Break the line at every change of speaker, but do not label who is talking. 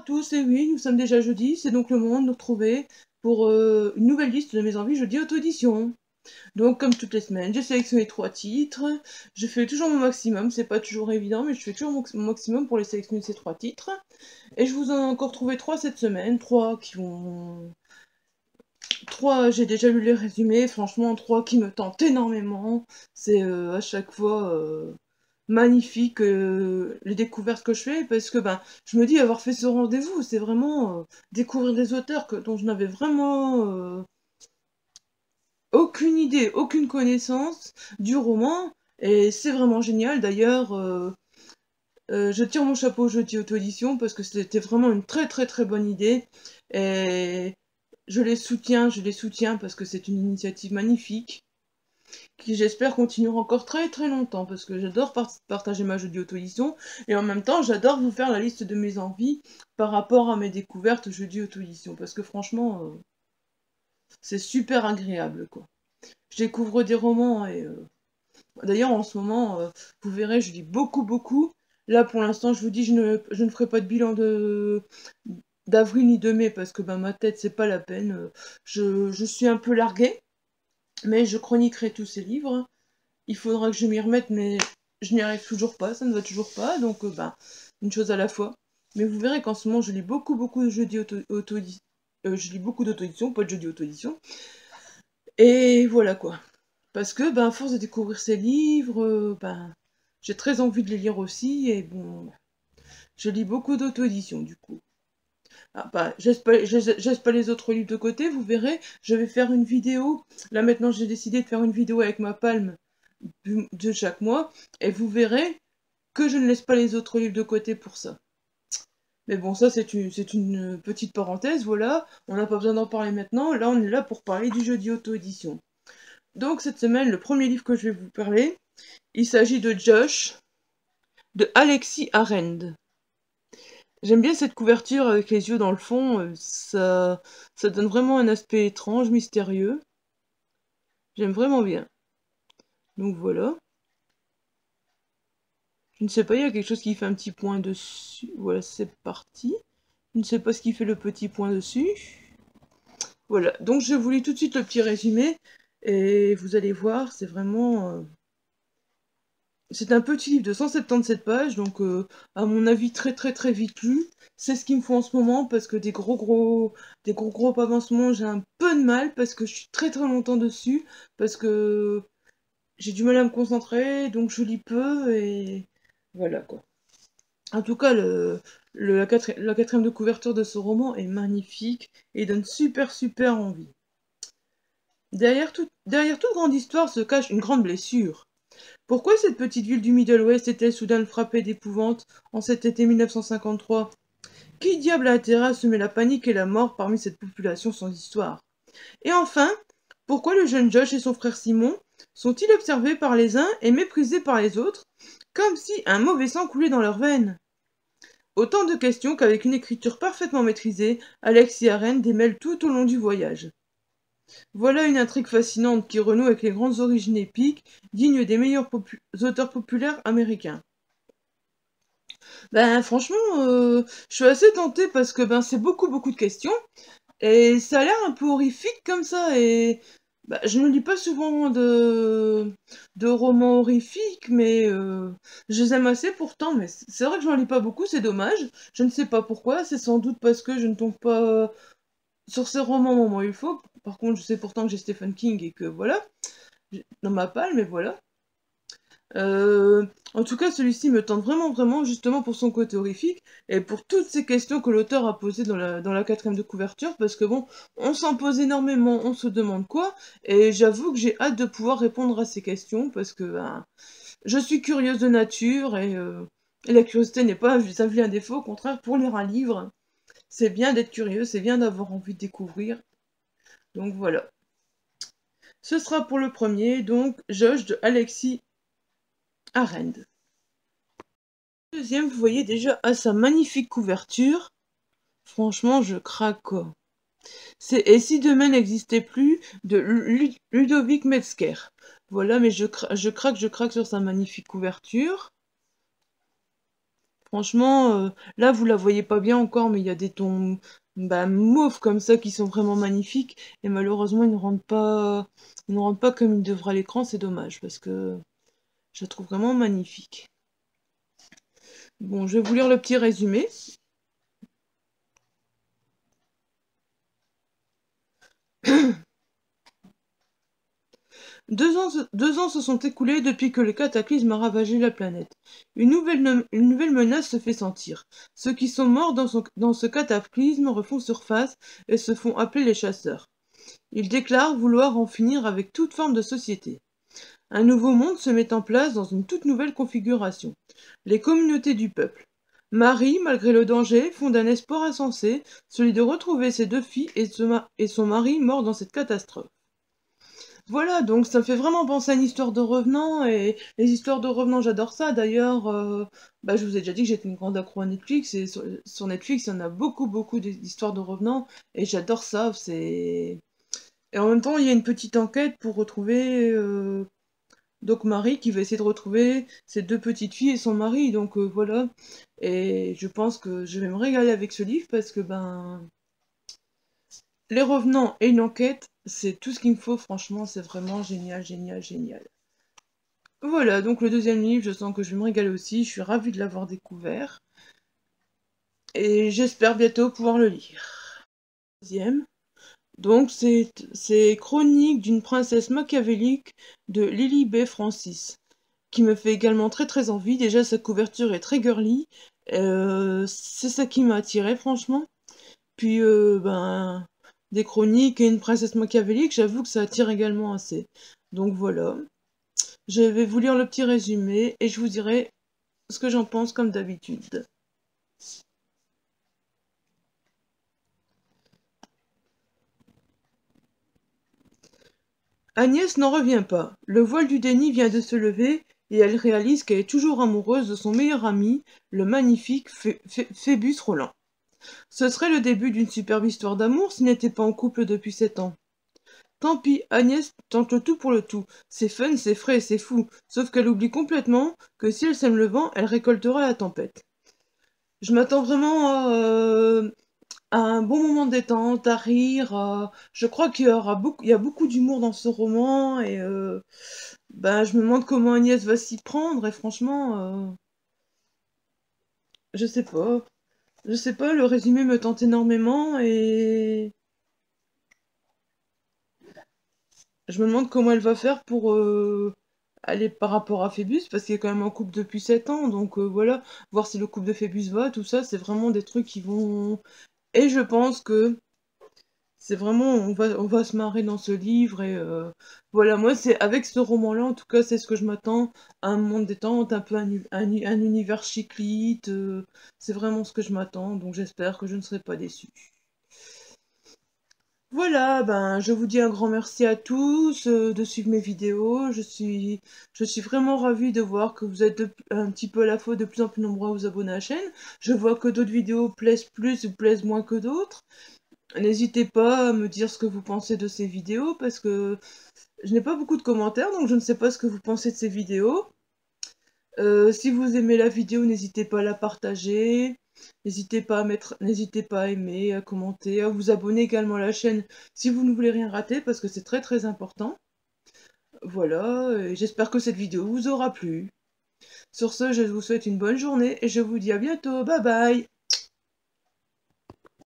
tous, et oui, nous sommes déjà jeudi, c'est donc le moment de nous retrouver pour une nouvelle liste de mes envies jeudi auto-édition. Donc comme toutes les semaines, j'ai sélectionné 3 titres, je fais toujours mon maximum, c'est pas toujours évident, mais je fais toujours mon maximum pour les sélectionner ces 3 titres. Et je vous en ai encore trouvé 3 cette semaine, 3 qui vont... 3, j'ai déjà lu les résumés, franchement 3 qui me tentent énormément, c'est à chaque fois... magnifique les découvertes que je fais parce que ben je me dis avoir fait ce rendez-vous c'est vraiment découvrir des auteurs dont je n'avais vraiment aucune idée, aucune connaissance du roman et c'est vraiment génial d'ailleurs je tire mon chapeau au jeudi auto-édition parce que c'était vraiment une très très très bonne idée et je les soutiens parce que c'est une initiative magnifique qui j'espère continuera encore très très longtemps parce que j'adore partager ma jeudi auto-édition et en même temps j'adore vous faire la liste de mes envies par rapport à mes découvertes jeudi auto-édition parce que franchement c'est super agréable quoi. Je découvre des romans et d'ailleurs en ce moment vous verrez je lis beaucoup beaucoup. Là pour l'instant je vous dis je ne ferai pas de bilan de d'avril ni de mai parce que ben ma tête c'est pas la peine. Je suis un peu larguée mais je chroniquerai tous ces livres. Il faudra que je m'y remette, mais je n'y arrive toujours pas, ça ne va toujours pas, donc ben, une chose à la fois. Mais vous verrez qu'en ce moment, je lis beaucoup, beaucoup de jeudi je lis beaucoup d'auto-édition, pas de jeudi auto-édition. Et voilà quoi. Parce que, ben, à force de découvrir ces livres, ben, j'ai très envie de les lire aussi, et bon, je lis beaucoup d'auto-édition du coup. Ah, bah, je laisse pas les autres livres de côté, vous verrez, je vais faire une vidéo. Là maintenant, j'ai décidé de faire une vidéo avec ma palme de chaque mois, et vous verrez que je ne laisse pas les autres livres de côté pour ça. Mais bon, ça c'est une petite parenthèse, voilà, on n'a pas besoin d'en parler maintenant, là on est là pour parler du jeudi auto-édition. Donc cette semaine, le premier livre que je vais vous parler, il s'agit de Josh, de Alexis Arend. J'aime bien cette couverture avec les yeux dans le fond, ça donne vraiment un aspect étrange, mystérieux. J'aime vraiment bien. Donc voilà. Je ne sais pas, il y a quelque chose qui fait un petit point dessus. Voilà, c'est parti. Je ne sais pas ce qui fait le petit point dessus. Voilà, donc je vous lis tout de suite le petit résumé. Et vous allez voir, c'est vraiment... c'est un petit livre de 177 pages, donc à mon avis très très très vite lu. C'est ce qu'il me faut en ce moment, parce que des gros avancements, j'ai un peu de mal, parce que je suis très très longtemps dessus, parce que j'ai du mal à me concentrer, donc je lis peu, et voilà quoi. En tout cas, la quatrième de couverture de ce roman est magnifique et donne super super envie. Derrière toute grande histoire se cache une grande blessure. Pourquoi cette petite ville du Middle West est-elle soudain frappée d'épouvante en cet été 1953? Qui diable a intérêt à semer la panique et la mort parmi cette population sans histoire? Et enfin, pourquoi le jeune Josh et son frère Simon sont-ils observés par les uns et méprisés par les autres, comme si un mauvais sang coulait dans leurs veines? Autant de questions qu'avec une écriture parfaitement maîtrisée, Alexis Arend démêle tout au long du voyage. Voilà une intrigue fascinante qui renoue avec les grandes origines épiques, dignes des meilleurs auteurs populaires américains. Ben franchement, je suis assez tentée parce que ben c'est beaucoup beaucoup de questions et ça a l'air un peu horrifique comme ça et ben, je ne lis pas souvent de romans horrifiques mais je les aime assez pourtant mais c'est vrai que je n'en lis pas beaucoup, c'est dommage. Je ne sais pas pourquoi, c'est sans doute parce que je ne tombe pas sur ces romans au moment où il faut. Par contre, je sais pourtant que j'ai Stephen King et que voilà, dans ma palle, mais voilà. En tout cas, celui-ci me tente vraiment, vraiment, justement pour son côté horrifique et pour toutes ces questions que l'auteur a posées dans la quatrième de couverture, parce que bon, on s'en pose énormément, on se demande quoi, et j'avoue que j'ai hâte de pouvoir répondre à ces questions, parce que ben, je suis curieuse de nature, et la curiosité n'est pas un vilain défaut, au contraire, pour lire un livre, c'est bien d'être curieux, c'est bien d'avoir envie de découvrir, donc voilà. Ce sera pour le premier, donc Josh de Alexis Arend. Deuxième, vous voyez déjà à sa magnifique couverture. Franchement, je craque quoi. C'est Et si demain n'existait plus de Ludovic Metzger. Voilà, mais je craque sur sa magnifique couverture. Franchement, là vous la voyez pas bien encore, mais il y a des tons mauves comme ça qui sont vraiment magnifiques. Et malheureusement, ils ne rentrent pas comme ils devraient à l'écran. C'est dommage parce que je la trouve vraiment magnifique. Bon, je vais vous lire le petit résumé. Deux ans se sont écoulés depuis que le cataclysme a ravagé la planète. Une nouvelle menace se fait sentir. Ceux qui sont morts dans ce cataclysme refont surface et se font appeler les chasseurs. Ils déclarent vouloir en finir avec toute forme de société. Un nouveau monde se met en place dans une toute nouvelle configuration. Les communautés du peuple. Marie, malgré le danger, fonde un espoir insensé, celui de retrouver ses deux filles et son mari mort dans cette catastrophe. Voilà, donc ça me fait vraiment penser à une histoire de revenants, et les histoires de revenants, j'adore ça. D'ailleurs, je vous ai déjà dit que j'étais une grande accro à Netflix, et sur Netflix, il y en a beaucoup, beaucoup d'histoires de revenants, et j'adore ça. Et en même temps, il y a une petite enquête pour retrouver donc Marie qui va essayer de retrouver ses deux petites filles et son mari, donc voilà. Et je pense que je vais me régaler avec ce livre parce que les revenants et une enquête, c'est tout ce qu'il me faut, franchement, c'est vraiment génial, génial, génial. Voilà, donc le deuxième livre, je sens que je vais me régaler aussi, je suis ravie de l'avoir découvert. Et j'espère bientôt pouvoir le lire. Deuxième, donc c'est Chronique d'une princesse machiavélique de Lily B. Francis, qui me fait également très très envie. Déjà, sa couverture est très girly, c'est ça qui m'a attiré franchement. Puis, des chroniques et une princesse machiavélique, j'avoue que ça attire également assez. Donc voilà. Je vais vous lire le petit résumé et je vous dirai ce que j'en pense comme d'habitude. Agnès n'en revient pas. Le voile du déni vient de se lever et elle réalise qu'elle est toujours amoureuse de son meilleur ami, le magnifique Phébus Roland. Ce serait le début d'une superbe histoire d'amour s'ils n'étaient pas en couple depuis 7 ans. Tant pis, Agnès tente le tout pour le tout. C'est fun, c'est frais, c'est fou. Sauf qu'elle oublie complètement que si elle sème le vent, elle récoltera la tempête. Je m'attends vraiment à un bon moment de détente, à rire. Je crois il y a beaucoup d'humour dans ce roman et je me demande comment Agnès va s'y prendre et franchement, je sais pas. Je sais pas, le résumé me tente énormément et je me demande comment elle va faire pour aller par rapport à Phébus, parce qu'il est quand même en couple depuis 7 ans, donc voilà, voir si le couple de Phébus va, tout ça, c'est vraiment des trucs qui vont... Et je pense que c'est vraiment, on va se marrer dans ce livre, et voilà, moi, c'est avec ce roman-là, en tout cas, c'est ce que je m'attends, à un monde détente, un peu un univers chiclite, c'est vraiment ce que je m'attends, donc j'espère que je ne serai pas déçue. Voilà, je vous dis un grand merci à tous de suivre mes vidéos. Je suis vraiment ravie de voir que vous êtes un petit peu à la fois de plus en plus nombreux à vous abonner à la chaîne. Je vois que d'autres vidéos plaisent plus ou plaisent moins que d'autres. N'hésitez pas à me dire ce que vous pensez de ces vidéos parce que je n'ai pas beaucoup de commentaires, donc je ne sais pas ce que vous pensez de ces vidéos. Si vous aimez la vidéo, n'hésitez pas à la partager. N'hésitez pas à aimer, à commenter, à vous abonner également à la chaîne si vous ne voulez rien rater parce que c'est très très important. Voilà, et j'espère que cette vidéo vous aura plu. Sur ce, je vous souhaite une bonne journée et je vous dis à bientôt. Bye bye!